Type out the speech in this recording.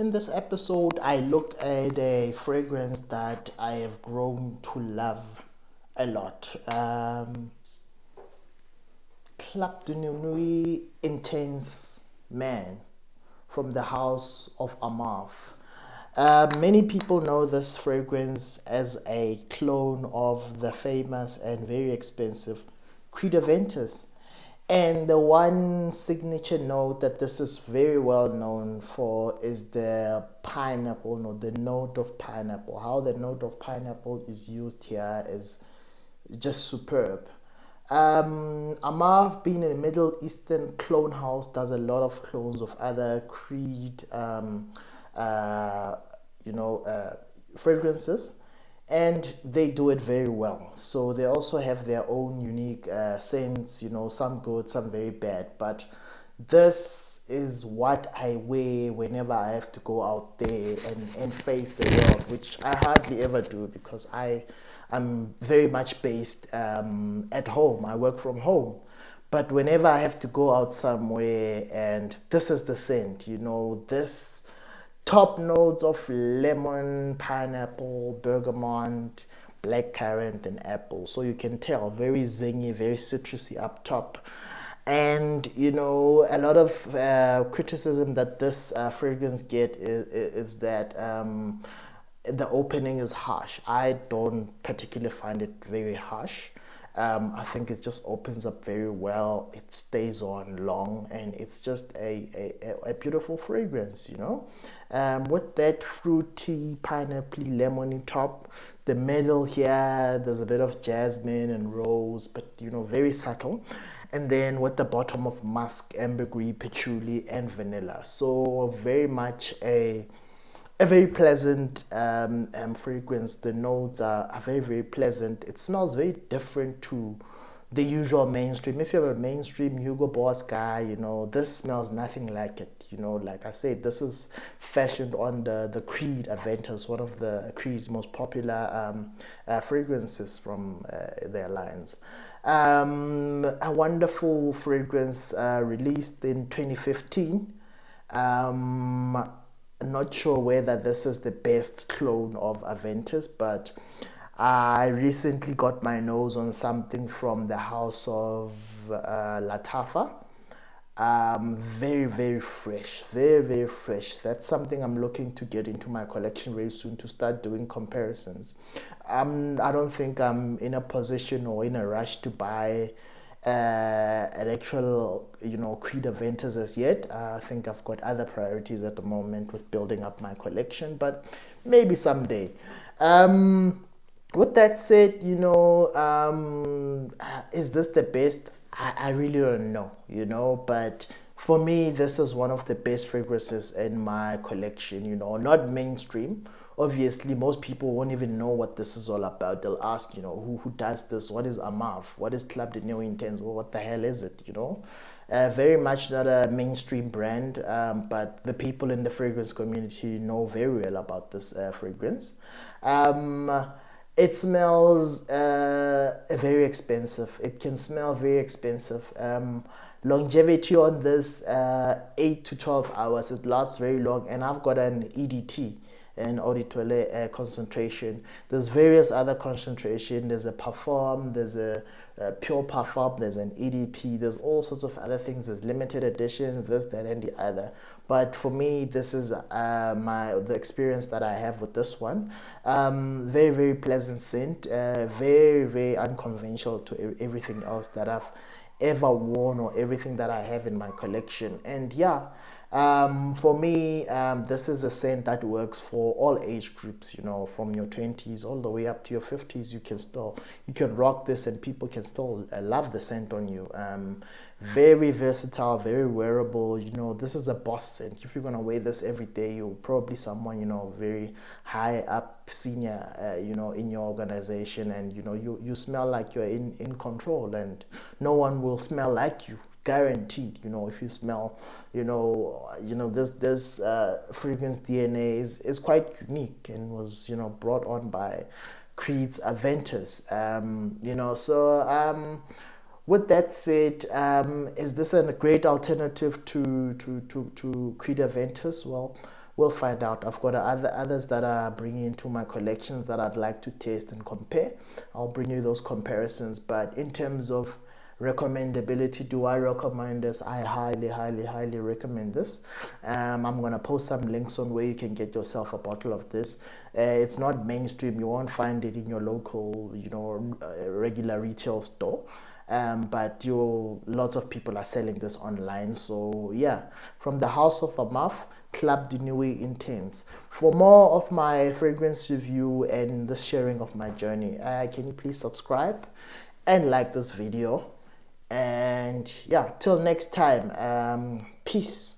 In this episode, I looked at a fragrance that I have grown to love a lot. Club de Nuit Intense Man from the house of Armaf. Many people know this fragrance as a clone of the famous and very expensive Creed Aventus. And the one signature note that this is very well known for is the pineapple note, the note of pineapple. How the note of pineapple is used here is just superb. Armaf, being a Middle Eastern clone house, does a lot of clones of other Creed, uh, fragrances, and they do it very well. So they also have their own unique scents. Some good, some very bad, but this is what I wear whenever I have to go out there and face the world, which I hardly ever do because I'm very much based at home. I work from home. But whenever I have to go out somewhere, and this is the scent, this top notes of lemon, pineapple, bergamot, black currant, and apple. So you can tell very zingy, very citrusy up top. And a lot of criticism that this fragrance get is that the opening is harsh. I don't particularly find it very harsh. I think it just opens up very well. It stays on long, and it's just a beautiful fragrance. With that fruity, pineapple, lemony top. The middle here, there's a bit of jasmine and rose, but very subtle. And then with the bottom of musk, ambergris, patchouli, and vanilla. So very much a very pleasant fragrance. The notes are very, very pleasant. It smells very different to the usual mainstream. If you're a mainstream Hugo Boss guy, this smells nothing like it. Like I said, this is fashioned on the Creed Aventus, one of the Creed's most popular fragrances from their lines. A wonderful fragrance released in 2015. Not sure whether this is the best clone of Aventus, but I recently got my nose on something from the house of Latafa. Very, very fresh, very, very fresh. That's something I'm looking to get into my collection very soon to start doing comparisons. I don't think I'm in a position or in a rush to buy an actual, Creed Aventus as yet. I think I've got other priorities at the moment with building up my collection, but maybe someday. With that said, is this the best? I really don't know, but for me, this is one of the best fragrances in my collection, not mainstream. Obviously, most people won't even know what this is all about. They'll ask, who does this? What is Armaf? What is Club de Nuit Intense? Well, what the hell is it? Very much not a mainstream brand, but the people in the fragrance community know very well about this fragrance. It smells very expensive. It can smell very expensive. Longevity on this 8 to 12 hours. It lasts very long, and I've got an EDT, an eau de toilette concentration. There's various other concentration. There's a parfum, there's a pure parfum, there's an EDP, there's all sorts of other things. There's limited editions, this, that, and the other. But for me, this is the experience that I have with this one. Very, very pleasant scent. Very, very unconventional to everything else that I've ever worn or everything that I have in my collection. And yeah, for me, this is a scent that works for all age groups. From your 20s all the way up to your 50s. You can rock this, and people can still love the scent on you. Very versatile, very wearable. This is a boss scent. If you're gonna wear this every day, you're probably someone very high up, senior, in your organization, and you smell like you're in control, and no one will smell like you, guaranteed. If you smell, this fragrance DNA is quite unique and was brought on by Creed's Aventus. With that said, is this a great alternative to Creed Aventus? Well, we'll find out. I've got others that are bringing into my collections that I'd like to taste and compare. I'll bring you those comparisons. But in terms of recommendability, do I recommend this? I highly recommend this. I'm gonna post some links on where you can get yourself a bottle of this. It's not mainstream. You won't find it in your local, regular retail store. But lots of people are selling this online. So yeah, from the house of Armaf, Club de Nuit Intense. For more of my fragrance review and the sharing of my journey, can you please subscribe and like this video? And yeah, till next time, peace.